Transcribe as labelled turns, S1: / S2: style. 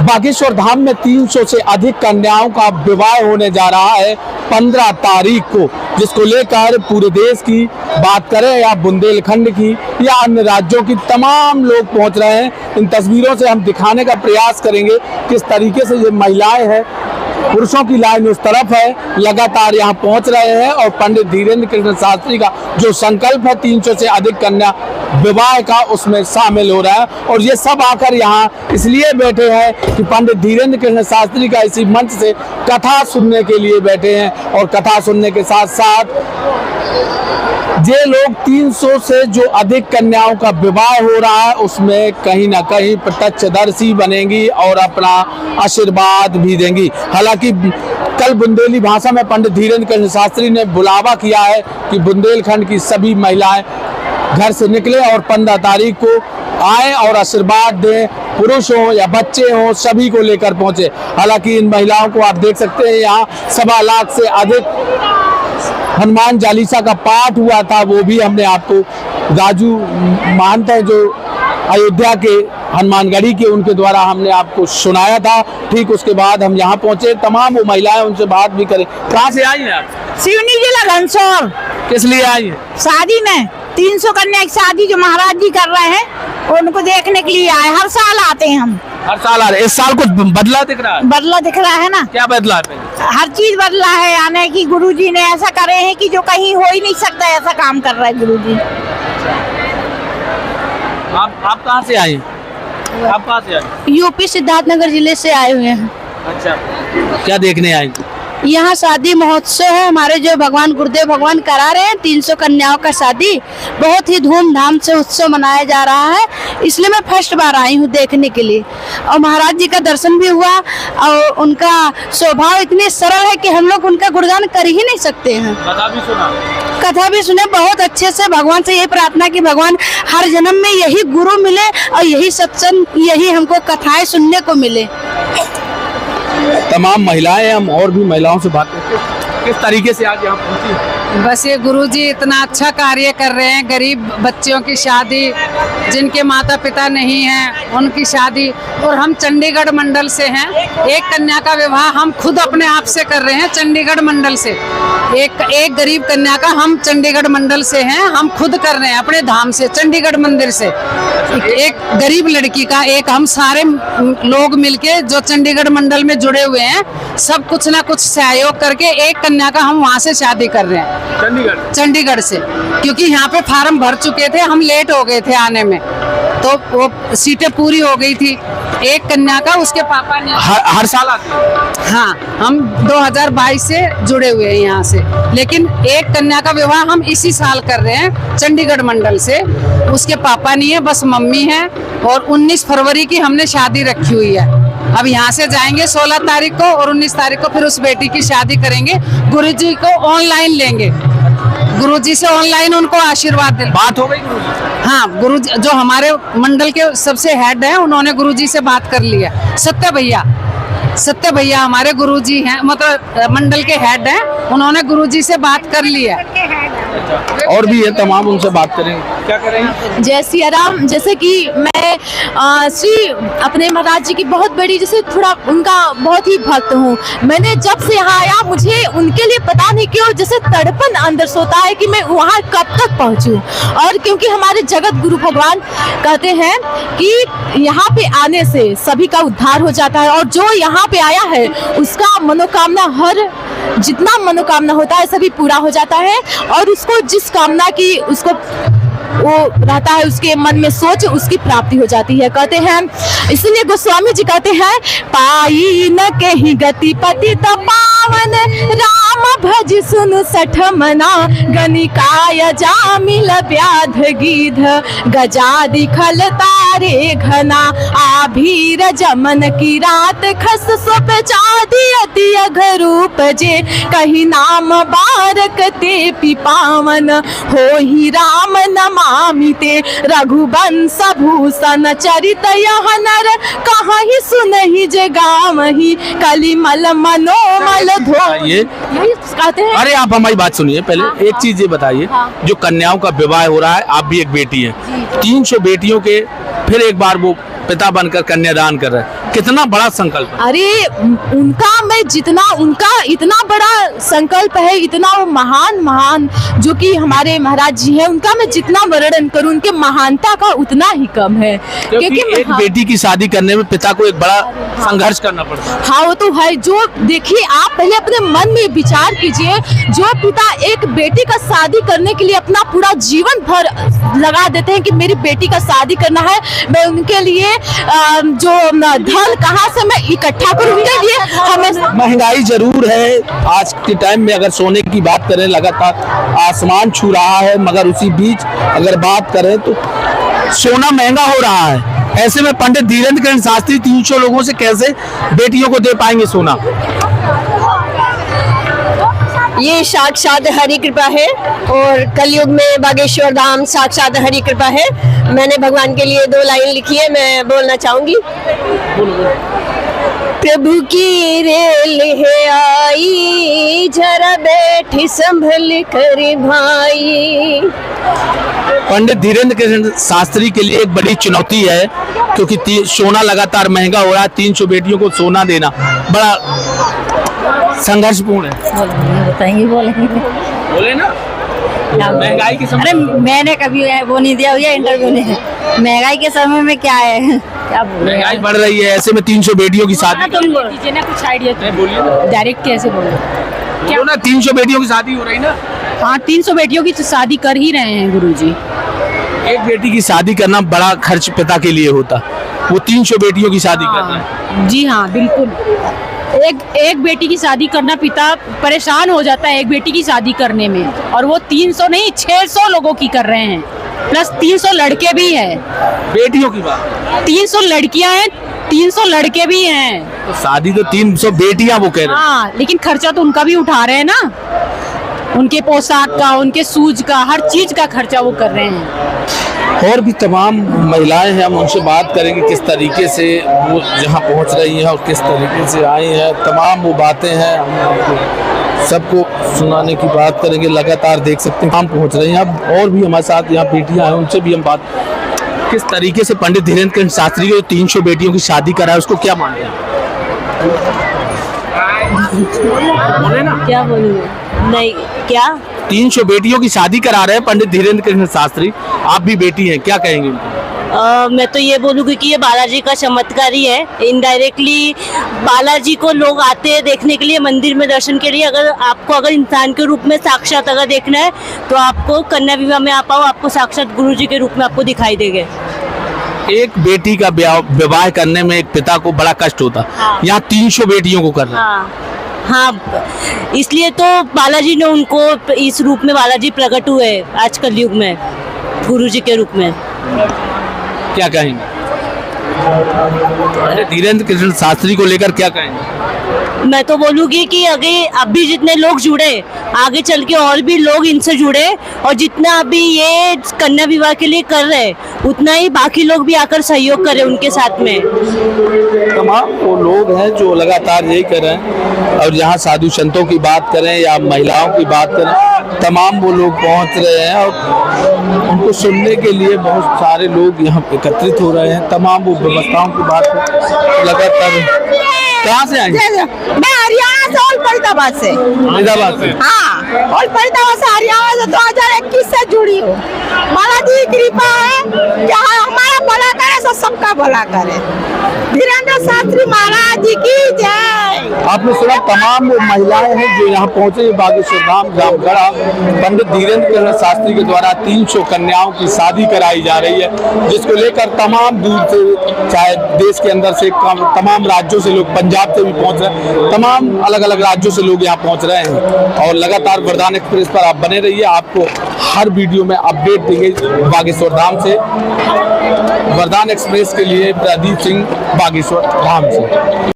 S1: बागेश्वर धाम में 300 से अधिक कन्याओं का विवाह होने जा रहा है 15 तारीख को, जिसको लेकर पूरे देश की बात करें या बुंदेलखंड की या अन्य राज्यों की तमाम लोग पहुंच रहे हैं। इन तस्वीरों से हम दिखाने का प्रयास करेंगे किस तरीके से ये महिलाएं हैं, पुरुषों की लाइन उस तरफ है, लगातार यहाँ पहुंच रहे हैं और पंडित धीरेन्द्र कृष्ण शास्त्री का जो संकल्प है 300 से अधिक कन्या विवाह का, उसमें शामिल हो रहा है। और ये सब आकर यहाँ इसलिए बैठे हैं कि पंडित धीरेन्द्र कृष्ण शास्त्री का इसी मंच से कथा सुनने के लिए बैठे हैं। और कथा सुनने के साथ साथ ये लोग 300 से जो अधिक कन्याओं का विवाह हो रहा है उसमें कहीं ना कहीं प्रत्यक्षदर्शी बनेंगी और अपना आशीर्वाद भी देंगी। हालांकि कल बुंदेली भाषा में पंडित धीरेन्द्र कृष्ण शास्त्री ने बुलावा किया है कि बुंदेलखंड की सभी महिलाएं घर से निकले और 15 तारीख को आए और आशीर्वाद दें, पुरुष हो या बच्चे हो सभी को लेकर पहुंचे। हालांकि इन महिलाओं को आप देख सकते हैं यहाँ 1.25 लाख से अधिक हनुमान चालीसा का पाठ हुआ था, वो भी हमने आपको राजू महंत है जो अयोध्या के हनुमानगढ़ी के, उनके द्वारा हमने आपको सुनाया था। ठीक उसके बाद हम यहाँ पहुंचे, तमाम वो महिलाएं उनसे बात भी करें। कहाँ से आई हैं आप?
S2: सिवनी जिला घनसौर।
S1: किस लिए आई है?
S2: शादी में 300 कन्या की शादी जो महाराज जी कर रहे हैं उनको देखने के लिए आए। हर साल आते हैं हम।
S1: हर साल आ रहे? इस साल कुछ बदला दिख रहा है?
S2: बदला दिख रहा है ना।
S1: क्या बदला है?
S2: हर चीज बदला है। यानी कि गुरुजी ने ऐसा करे हैं कि जो कहीं हो ही नहीं सकता, ऐसा काम कर रहा है गुरुजी।
S1: आप कहाँ से आए? आप कहाँ से आए?
S3: यूपी सिद्धार्थनगर जिले से आए हुए हैं।
S1: अच्छा, क्या देखने आए?
S3: यहाँ शादी महोत्सव है हमारे, जो भगवान गुरुदेव भगवान करा रहे हैं। 300 कन्याओं का शादी बहुत ही धूमधाम से उत्सव मनाया जा रहा है, इसलिए मैं फर्स्ट बार आई हूँ देखने के लिए। और महाराज जी का दर्शन भी हुआ और उनका स्वभाव इतने सरल है कि हम लोग उनका गुणगान कर ही नहीं सकते हैं। कथा भी सुने बहुत अच्छे से। भगवान से यही प्रार्थना कि भगवान हर जन्म में यही गुरु मिले और यही सत्संग, यही हमको कथाएं सुनने को मिले।
S1: तमाम महिलाएं, हम और भी महिलाओं से बात करते हैं किस तरीके से आज यहाँ पहुंची।
S4: बस ये गुरुजी इतना अच्छा कार्य कर रहे हैं। गरीब बच्चियों की शादी, जिनके माता पिता नहीं हैं उनकी शादी। और हम चंडीगढ़ मंडल से हैं। एक कन्या का विवाह हम खुद अपने आप से कर रहे हैं चंडीगढ़ मंडल से। एक गरीब कन्या का हम चंडीगढ़ मंडल से हैं, हम खुद कर रहे हैं अपने धाम से, चंडीगढ़ मंदिर से। एक गरीब लड़की का, एक हम सारे लोग मिलके जो चंडीगढ़ मंडल में जुड़े हुए हैं, सब कुछ ना कुछ सहयोग करके एक कन्या का हम वहाँ से शादी कर रहे हैं चंडीगढ़ से। क्योंकि यहाँ पे फार्म भर चुके थे, हम लेट हो गए थे आने में, तो वो सीटें पूरी हो गई थी। एक कन्या का उसके पापा ने
S1: हर साल आते हैं।
S4: हाँ, हम 2022 से जुड़े हुए हैं यहाँ से, लेकिन एक कन्या का विवाह हम इसी साल कर रहे हैं चंडीगढ़ मंडल से। उसके पापा नहीं है, बस मम्मी है। और 19 फरवरी की हमने शादी रखी हुई है। अब यहाँ से जाएंगे 16 तारीख को और 19 तारीख को फिर उस बेटी की शादी करेंगे। गुरुजी को ऑनलाइन लेंगे, गुरुजी से ऑनलाइन उनको आशीर्वाद देंगे।
S1: बात हो गई गुरुजी?
S4: हाँ, गुरुजी जो हमारे मंडल के सबसे हेड हैं उन्होंने गुरुजी से बात कर लिया। सत्य भैया हमारे गुरुजी हैं, मतलब मंडल के हेड हैं, उन्होंने गुरुजी से बात कर लिया।
S1: और भी है तमाम, उनसे बात करेंगे। क्या करेंगे?
S3: जय सिया राम। जैसे कि मैं श्री अपने महाराज जी की बहुत बड़ी, जैसे थोड़ा उनका बहुत ही भक्त हूँ। मैंने जब से यहाँ आया, मुझे उनके लिए पता नहीं क्यों जैसे तड़पन अंदर सोता है कि मैं वहाँ कब तक पहुँचूँ। और क्योंकि हमारे जगत गुरु भगवान कहते हैं कि यहाँ पे आने से सभी का उद्धार हो जाता है, और जो यहाँ पे आया है उसका मनोकामना, हर जितना मनोकामना होता है सभी पूरा हो जाता है। और उसको जिस कामना की उसको वो रहता है, उसके मन में सोच, उसकी प्राप्ति हो जाती है। कहते हैं, इसलिए गोस्वामी जी कहते हैं, पाई न कहीं गति पति पावन राम भज सुन सठ मना गणिकाय जामिल व्याध गीध गजादि खल तारे घना आभीर जमन की रात खस सोप चादी अति अघरूप जे कही नाम बारक ते पिपावन हो ही राम नमामि ते रघुवंश भूषण चरित यह नर कहाँ ही सुनहि जे गावहि कलिमल मनोमल धो।
S1: ये
S3: कहते हैं।
S1: अरे आप हमारी बात सुनिए पहले। एक चीज ये बताइए, जो कन्याओं का विवाह हो रहा है, आप भी एक बेटी है, 300 बेटियों के फिर एक बार वो पिता बनकर कन्यादान कर रहे हैं, कितना बड़ा संकल्प है।
S3: अरे उनका इतना बड़ा संकल्प है, इतना वो महान जो कि हमारे महाराज जी हैं, उनका मैं जितना वर्णन करूं उनके महानता का उतना ही कम है।
S1: क्योंकि एक बेटी की शादी करने में पिता को एक बड़ा संघर्ष करना पड़ता है।
S3: हाँ वो तो है। जो देखिए आप पहले अपने मन में विचार कीजिए, जो पिता एक बेटी का शादी करने के लिए अपना पूरा जीवन भर लगा देते हैं कि मेरी बेटी का शादी करना है, मैं उनके लिए जो धन कहाँ से मैं इकट्ठा करूँ, उनके लिए हमें
S1: महंगाई जरूर है आज के टाइम में, अगर सोने की बात करें लगातार आसमान छू रहा है, मगर उसी बीच अगर बात करें तो सोना महंगा हो रहा है। ऐसे में पंडित धीरेन्द्र कृष्ण शास्त्री 300 लोगों से कैसे बेटियों को दे पाएंगे सोना?
S5: ये साक्षात हरि कृपा है और कलयुग में बागेश्वर धाम साक्षात हरि कृपा है। मैंने भगवान के लिए 2 लाइन लिखी है, मैं बोलना चाहूंगी। प्रभु की रेल है आई, जरा बैठी संभल कर भाई।
S1: पंडित धीरेन्द्र कृष्ण शास्त्री के लिए एक बड़ी चुनौती है, क्योंकि सोना लगातार महंगा हो रहा है। 300 बेटियों को सोना देना बड़ा संघर्षपूर्ण है।
S2: बताएंगे,
S1: बोले ना, महंगाई के समय।
S2: अरे मैंने कभी वो नहीं दिया हुआ इंटरव्यू नहीं। महंगाई के समय में क्या है, क्या बोले,
S1: महंगाई बढ़ रही है, ऐसे में 300 बेटियों की शादी
S2: दीजिए ना कुछ आइडिया।
S1: बोलिए
S2: डायरेक्ट कैसे बोलो?
S1: क्या ना 300 बेटियों की शादी हो रही ना।
S2: हाँ 300 बेटियों की तो शादी कर ही रहे हैं गुरुजी।
S1: एक बेटी की शादी करना बड़ा खर्च पिता के लिए होता, वो 300 बेटियों की शादी कर रहे हैं।
S2: जी हाँ बिल्कुल। एक बेटी की शादी करना पिता परेशान हो जाता है एक बेटी की शादी करने में, और वो 300 नहीं 600 लोगों की कर रहे हैं, प्लस 300 लड़के भी हैं।
S1: बेटियों की बात,
S2: 300 लड़कियां हैं, 300 लड़के भी हैं।
S1: तो शादी तो 300 बेटियां वो कह रहे हैं।
S2: हाँ लेकिन खर्चा तो उनका भी उठा रहे हैं ना, उनके पोशाक का, उनके शूज का, हर चीज का खर्चा वो कर रहे हैं।
S1: और भी तमाम महिलाएं हैं, हम उनसे बात करेंगे किस तरीके से वो जहां पहुंच रही हैं और किस तरीके से आई हैं। तमाम वो बातें हैं, हम सबको सुनाने की बात करेंगे। लगातार देख सकते हैं हम पहुंच रही हैं। अब और भी हमारे साथ यहाँ बेटियां हैं, उनसे भी हम बात, किस तरीके से पंडित धीरेन्द्र कृष्ण शास्त्री जो 300 बेटियों की शादी करा है उसको क्या मानते हैं? बोले ना,
S5: क्या बोलूँ नहीं, क्या
S1: 300 बेटियों की शादी करा रहे हैं पंडित धीरेन्द्र कृष्ण शास्त्री, आप भी बेटी हैं, क्या कहेंगे?
S5: मैं तो ये बोलूँगी कि ये बालाजी का चमत्कार ही है। इनडायरेक्टली बालाजी को लोग आते हैं देखने के लिए, मंदिर में दर्शन के लिए। अगर इंसान के रूप में साक्षात अगर देखना है तो आपको कन्या विवाह में आप आओ, आपको साक्षात गुरुजी के रूप में आपको दिखाई देंगे।
S1: एक बेटी का विवाह करने में एक पिता को बड़ा कष्ट होता,
S5: हाँ।
S1: यहाँ 300 बेटियों को कर रहे हैं।
S5: हाँ, इसलिए तो बालाजी ने उनको इस रूप में बालाजी प्रकट हुए आज कलयुग में गुरुजी के रूप में।
S1: क्या कहेंगे धीरेन्द्र कृष्ण शास्त्री को लेकर, क्या कहेंगे?
S5: मैं तो बोलूँगी कि अभी जितने लोग जुड़े, आगे चल के और भी लोग इनसे जुड़े, और जितना अभी ये कन्या विवाह के लिए कर रहे उतना ही बाकी लोग भी आकर सहयोग करें उनके साथ में।
S1: तमाम वो लोग हैं जो लगातार यही कर रहे हैं, और यहाँ साधु संतों की बात करें या महिलाओं की बात करें, तमाम वो लोग पहुँच रहे हैं और उनको सुनने के लिए बहुत सारे लोग यहाँ एकत्रित हो रहे हैं। तमाम वो व्यवस्थाओं की बात लगातार। कहाँ से आए?
S2: मैं हरियाणा से, और फरीदाबाद से।
S1: फरीदाबाद से?
S2: हाँ, और फरीदाबाद से, हरियाणा से 2021 से जुड़ी हूँ। बालाजी की कृपा है कि हमारा भला करे तो सबका भला करे। धीरेन्द्र शास्त्री महाराज जी की जय।
S1: आपने सुना तमाम वो महिलाएं हैं जो यहाँ पहुंचे बागेश्वर धाम जामगढ़ा। पंडित धीरेन्द्र कृष्ण शास्त्री के द्वारा 300 कन्याओं की शादी कराई जा रही है, जिसको लेकर तमाम दूर से, चाहे देश के अंदर से, तमाम राज्यों से लोग, पंजाब से भी पहुंच रहे हैं, तमाम अलग अलग राज्यों से लोग यहाँ पहुंच रहे हैं। और लगातार वरदान एक्सप्रेस पर आप बने रहिए, आपको हर वीडियो में अपडेट देंगे बागेश्वर धाम से। वरदान एक्सप्रेस के लिए प्रदीप सिंह, बागेश्वर धाम से।